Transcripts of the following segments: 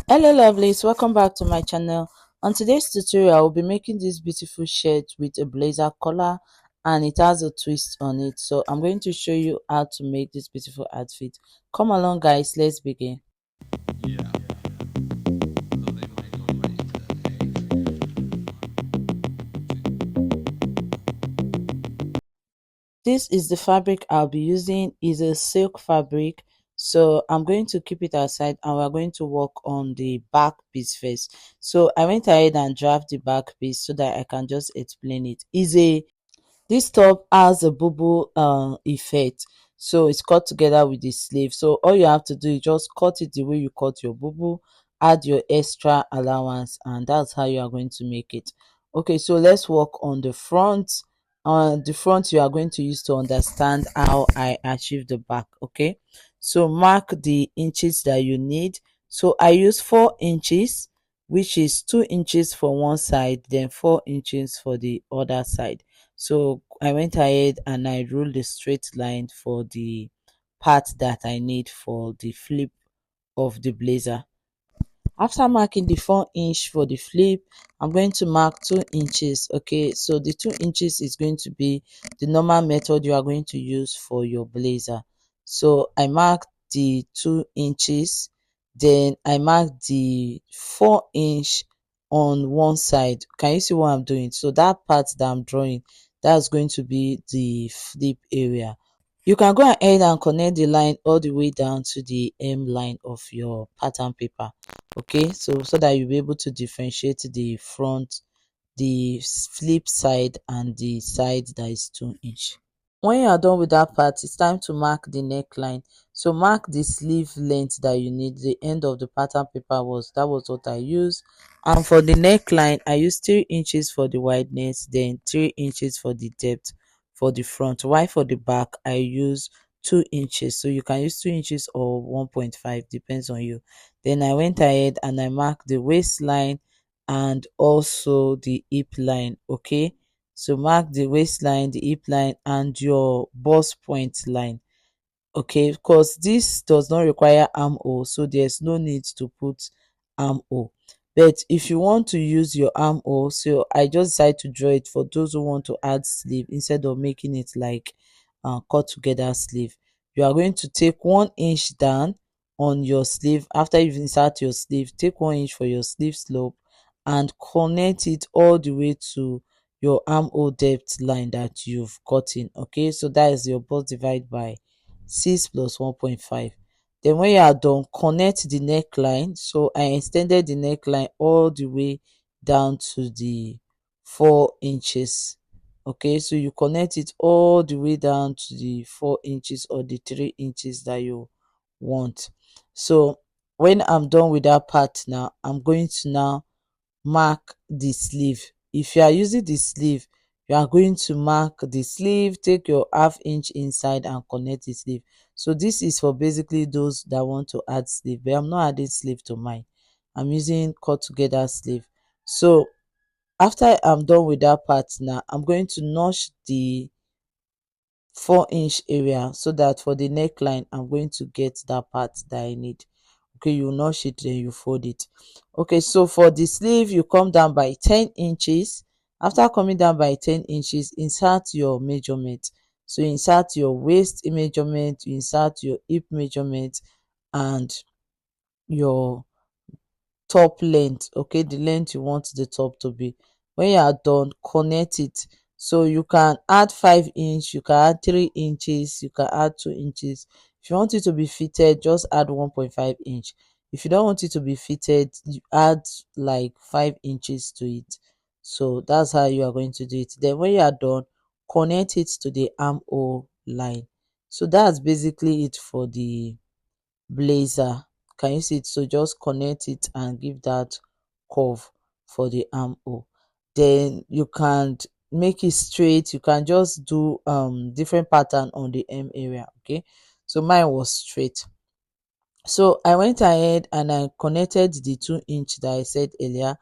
Hello lovelies, welcome back to my channel. On today's tutorial I will be making this beautiful shirt with a blazer collar and it has a twist on it. So I'm going to show you how to make this beautiful outfit. Come along guys, let's begin. This is the fabric I'll be using. Is a silk fabric, so I'm going to keep it aside and we're going to work on the back piece first. So I went ahead and draft the back piece so that I can just explain it. This top has a bubble effect, so it's cut together with the sleeve. So all you have to do is just cut it the way you cut your bubble, add your extra allowance, and that's how you are going to make it. Okay, so let's work on the front. On the front you are going to use to understand how I achieve the back. Okay, so mark the inches that you need. So I use 4 inches, which is 2 inches for one side, then 4 inches for the other side. So I went ahead and I ruled a straight line for the part that I need for the flip of the blazer. After marking the 4 inch for the flip, I'm going to mark 2 inches. Okay, so the 2 inches is going to be the normal method you are going to use for your blazer. So I marked the 2 inches, then I marked the 4 inch on one side. Can you see what I'm doing? So that part that I'm drawing, that's going to be the flip area. You can go ahead and connect the line all the way down to the hem line of your pattern paper. Okay, so that you'll be able to differentiate the front, the flip side, and the side that is 2 inch. When you are done with that part, it's time to mark the neckline. So mark the sleeve length that you need. The end of the pattern paper was what I used. And for the neckline, I used 3 inches for the wideness, then 3 inches for the depth for the front. While for the back, I use 2 inches. So you can use 2 inches or 1.5, depends on you. Then I went ahead and I marked the waistline and also the hip line. Okay, so mark the waistline, the hip line, and your bust point line. Okay, because this does not require armhole, so there's no need to put armhole. But if you want to use your armhole, so I just decided to draw it for those who want to add sleeve instead of making it like cut together sleeve. You are going to take 1 inch down on your sleeve. After you've insert your sleeve, take 1 inch for your sleeve slope and connect it all the way to your armhole depth line that you've cut in. Okay, so that is your bust divide by 6 plus 1.5. Then when you are done, connect the neckline. So I extended the neckline all the way down to the 4 inches. Okay, so you connect it all the way down to the 4 inches or the 3 inches that you want. So when I'm done with that part now, I'm going to now mark the sleeve. If you are using the sleeve, you are going to mark the sleeve, take your ½ inch inside and connect the sleeve. So this is for basically those that want to add sleeve, but I'm not adding sleeve to mine. I'm using cut together sleeve. So after I'm done with that part now, I'm going to notch the 4 inch area so that for the neckline I'm going to get that part that I need. Okay, you notch it, then you fold it. Okay, so for the sleeve you come down by 10 inches. After coming down by 10 inches, insert your measurement. So insert your waist measurement, you insert your hip measurement, and your top length. Okay, the length you want the top to be. When you are done, connect it. So you can add 5 inch, you can add 3 inches, you can add 2 inches. If you want it to be fitted, just add 1.5 inch. If you don't want it to be fitted, you add like 5 inches to it. So that's how you are going to do it. Then when you are done, connect it to the armhole line. So that's basically it for the blazer. Can you see it? So just connect it and give that curve for the armhole. Then you can make it straight. You can just do different pattern on the hem area. Okay, so mine was straight. So I went ahead and I connected the 2 inch that I said earlier.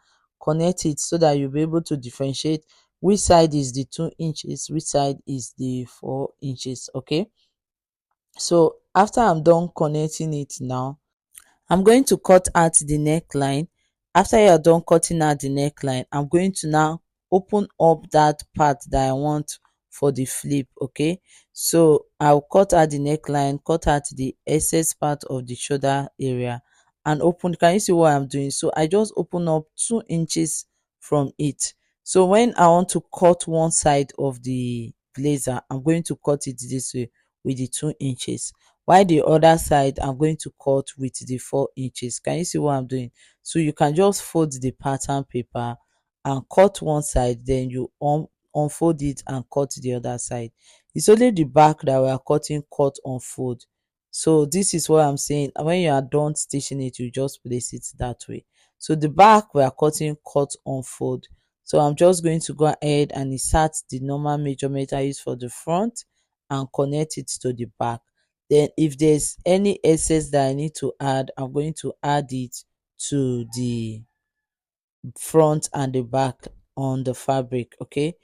Connect it so that you'll be able to differentiate which side is the 2 inches, which side is the 4 inches. Okay, so after I'm done connecting it now, I'm going to cut out the neckline. After you are done cutting out the neckline, I'm going to now open up that part that I want for the flip. Okay, so I'll cut out the neckline, cut out the excess part of the shoulder area, and open. Can you see what I'm doing? So I just open up 2 inches from it. So when I want to cut one side of the blazer, I'm going to cut it this way with the 2 inches, while the other side I'm going to cut with the 4 inches. Can you see what I'm doing? So you can just fold the pattern paper and cut one side, then you unfold it and cut the other side. It's only the back that we are cutting cut unfold. So this is what I'm saying. When you are done stitching it, you just place it that way. So the back we are cutting cut unfold. So I'm just going to go ahead and insert the normal measurement I use for the front and connect it to the back. Then if there's any excess that I need to add, I'm going to add it to the front and the back on the fabric. Okay,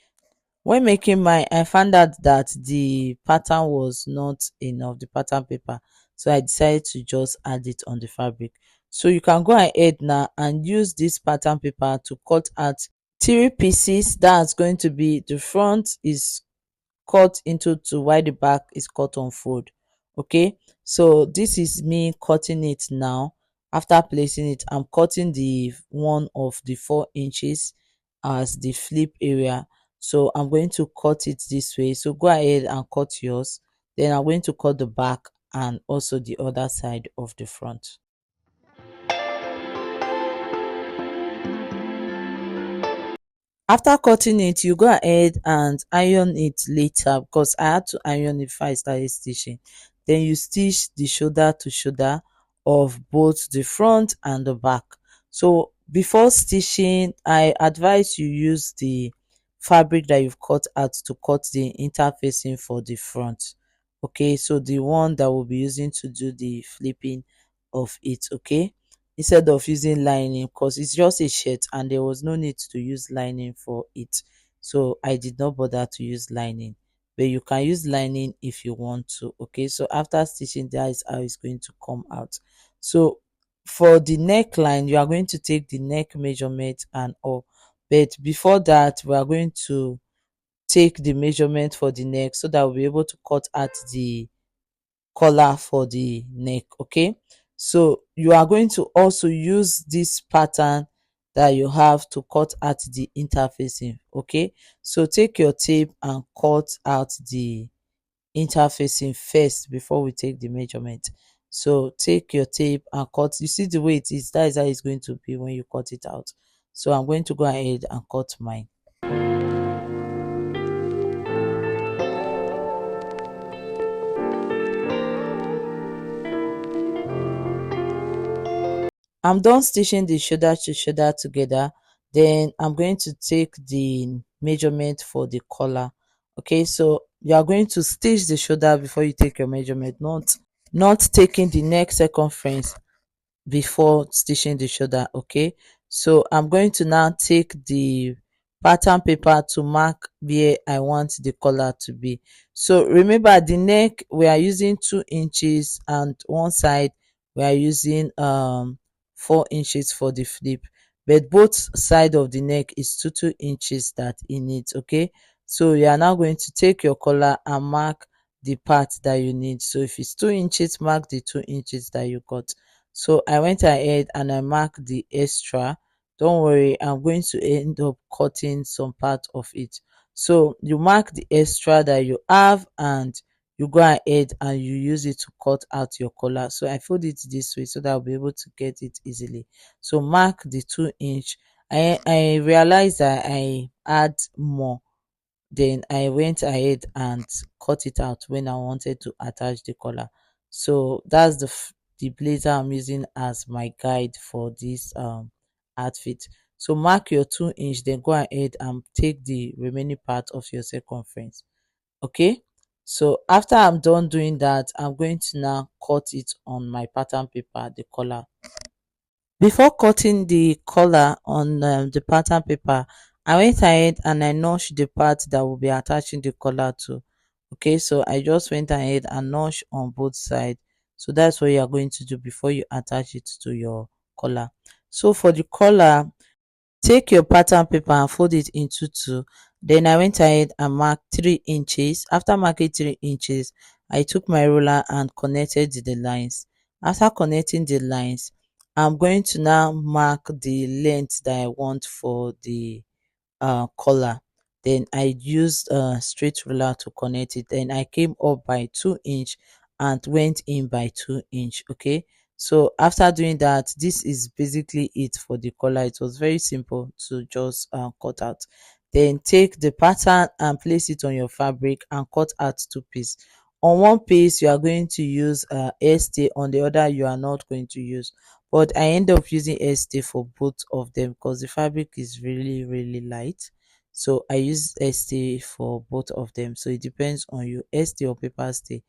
when making mine, I found out that the pattern was not enough, the pattern paper, so I decided to just add it on the fabric. So you can go ahead now and use this pattern paper to cut out 3 pieces. That's going to be the front is cut into two while the back is cut on fold. Okay, so this is me cutting it now. After placing it, I'm cutting the one of the 4 inches as the flip area. So I'm going to cut it this way. So go ahead and cut yours. Then I'm going to cut the back and also the other side of the front. After cutting it, you go ahead and iron it later, because I had to iron it before I started stitching. Then you stitch the shoulder to shoulder of both the front and the back. So before stitching, I advise you use the fabric that you've cut out to cut the interfacing for the front. Okay, so the one that we'll be using to do the flipping of it. Okay, instead of using lining, because it's just a shirt and there was no need to use lining for it, so I did not bother to use lining, but you can use lining if you want to. Okay, so after stitching, that is how it's going to come out. So for the neckline, you are going to take the neck measurement and all, but before that we are going to take the measurement for the neck so that we'll be able to cut out the collar for the neck. Okay, so you are going to also use this pattern that you have to cut out the interfacing. Okay, so take your tape and cut out the interfacing first before we take the measurement. So take your tape and cut. You see the way it is, that is how it's going to be when you cut it out. So I'm going to go ahead and cut mine. I'm done stitching the shoulder to shoulder together. Then I'm going to take the measurement for the collar. Okay, so you are going to stitch the shoulder before you take your measurement, not taking the neck circumference before stitching the shoulder. Okay, so I'm going to now take the pattern paper to mark where I want the collar to be. So remember, the neck we are using 2 inches and one side we are using 4 inches for the flip, but both side of the neck is 2 inches that in it. Okay, so you are now going to take your collar and mark the part that you need. So if it's 2 inches, mark the 2 inches that you got. So I went ahead and I marked the extra. Don't worry, I'm going to end up cutting some part of it. So you mark the extra that you have and you go ahead and you use it to cut out your collar. So I fold it this way so that I'll be able to get it easily. So mark the 2 inch. I realized that I add more, then I went ahead and cut it out when I wanted to attach the collar. So that's the blazer I'm using as my guide for this outfit. So mark your 2 inch, then go ahead and take the remaining part of your circumference. Okay, so after I'm done doing that, I'm going to now cut it on my pattern paper, the collar. Before cutting the collar on the pattern paper, I went ahead and I notched the part that will be attaching the collar to. Okay, so I just went ahead and notched on both sides So that's what you are going to do before you attach it to your collar. So for the collar, take your pattern paper and fold it into two. Then I went ahead and marked 3 inches. After marking 3 inches, I took my ruler and connected the lines. After connecting the lines, I'm going to now mark the length that I want for the collar. Then I used a straight ruler to connect it. Then I came up by 2 inch and went in by 2 inch. Okay, so after doing that, this is basically it for the collar. It was very simple to just cut out. Then take the pattern and place it on your fabric and cut out two pieces. On one piece you are going to use stay, on the other you are not going to use, but I end up using stay for both of them because the fabric is really light. So I use stay for both of them, so it depends on you. Stay or paper stay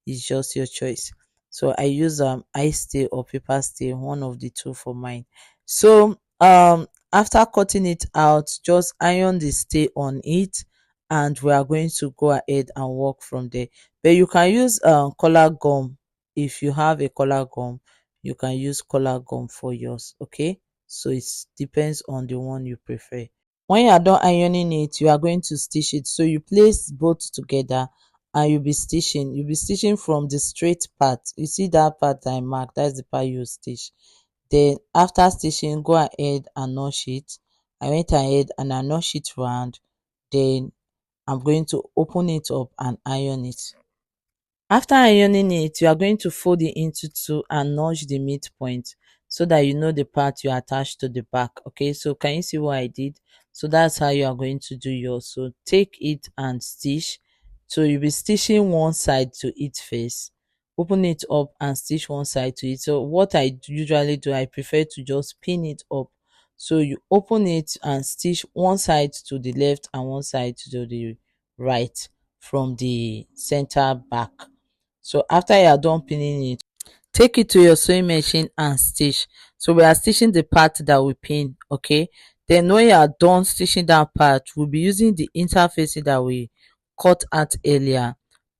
is just your choice. So I use ice stay or paper stay, one of the two for mine. So after cutting it out, just iron the stay on it, and we are going to go ahead and work from there. But you can use color gum. If you have a color gum, you can use color gum for yours. Okay, so it depends on the one you prefer. When you are done ironing it, you are going to stitch it. So you place both together and you'll be stitching from the straight part. You see that part I marked, that's the part you stitch. Then after stitching, go ahead and notch it. I went ahead and I notched it round. Then I'm going to open it up and iron it. After ironing it, you are going to fold it into two and notch the midpoint so that you know the part you attach to the back. Okay, so can you see what I did? So that's how you are going to do yours. So take it and stitch. So you'll be stitching one side to it first, open it up and stitch one side to it. So what I usually do, I prefer to just pin it up. So you open it and stitch one side to the left and one side to the right from the center back. So after you are done pinning it, take it to your sewing machine and stitch. So we are stitching the part that we pin. Okay, then when you are done stitching that part, we'll be using the interfacing that we cut out earlier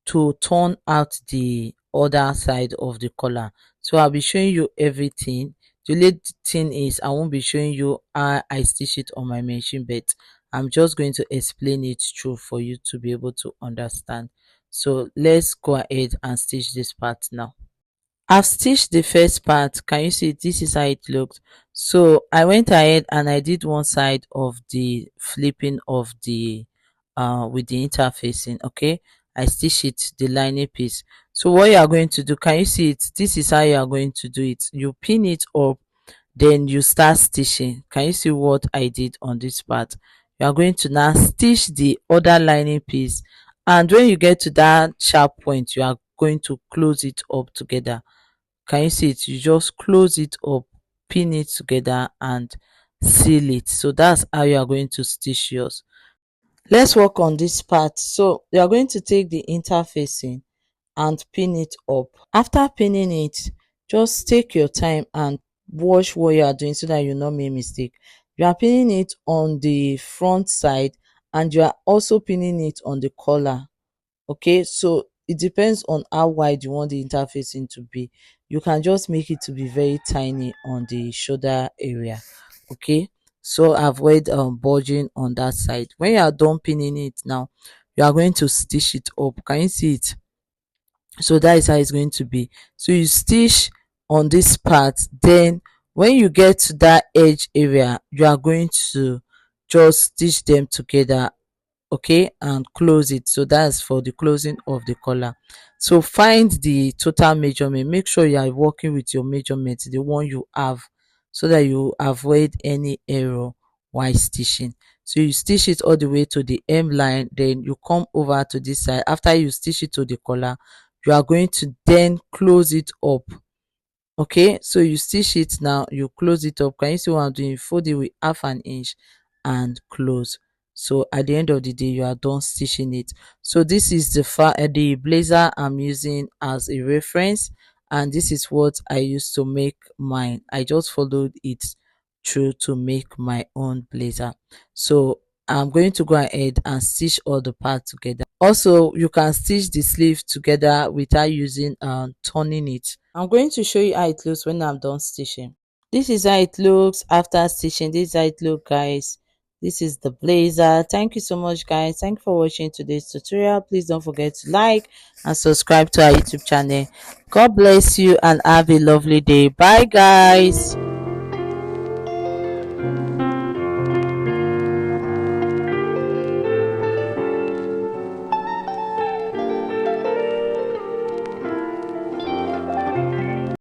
to turn out the other side of the collar. So I'll be showing you everything. The only thing is I won't be showing you how I stitch it on my machine, but I'm just going to explain it through for you to be able to understand. So let's go ahead and stitch this part now. I've stitched the first part. Can you see? This is how it looked. So I went ahead and I did one side of the flipping of the with the interfacing. Okay, I stitched it, the lining piece. So what you are going to do, can you see it? This is how you are going to do it. You pin it up, then you start stitching. Can you see what I did on this part? You are going to now stitch the other lining piece, and when you get to that sharp point, you are going to close it up together. Can you see it? You just close it up, pin it together and seal it. So that's how you are going to stitch yours. Let's work on this part. So you are going to take the interfacing and pin it up. After pinning it, just take your time and watch what you are doing so that you not make mistake. You are pinning it on the front side and you are also pinning it on the collar. Okay, so it depends on how wide you want the interfacing to be. You can just make it to be very tiny on the shoulder area. Okay, so avoid bulging on that side. When you are done pinning it now, you are going to stitch it up. Can you see it? So that is how it's going to be. So you stitch on this part, then when you get to that edge area, you are going to just stitch them together. Okay, and close it. So that's for the closing of the collar. So find the total measurement, make sure you are working with your measurement, the one you have, so that you avoid any error while stitching. So you stitch it all the way to the hem line, then you come over to this side. After you stitch it to the collar, you are going to then close it up. Okay, so you stitch it now, you close it up. Can you see what I'm doing? Fold it with half an inch and close. So at the end of the day, you are done stitching it. So this is the blazer I'm using as a reference, and this is what I used to make mine. I just followed it through to make my own blazer. So I'm going to go ahead and stitch all the parts together. Also, you can stitch the sleeve together without using turning it. I'm going to show you how it looks when I'm done stitching. This is how it looks after stitching. This is how it looks, guys. This is the blazer. Thank you so much, guys. Thank you for watching today's tutorial. Please don't forget to like and subscribe to our YouTube channel. God bless you and have a lovely day. Bye, guys.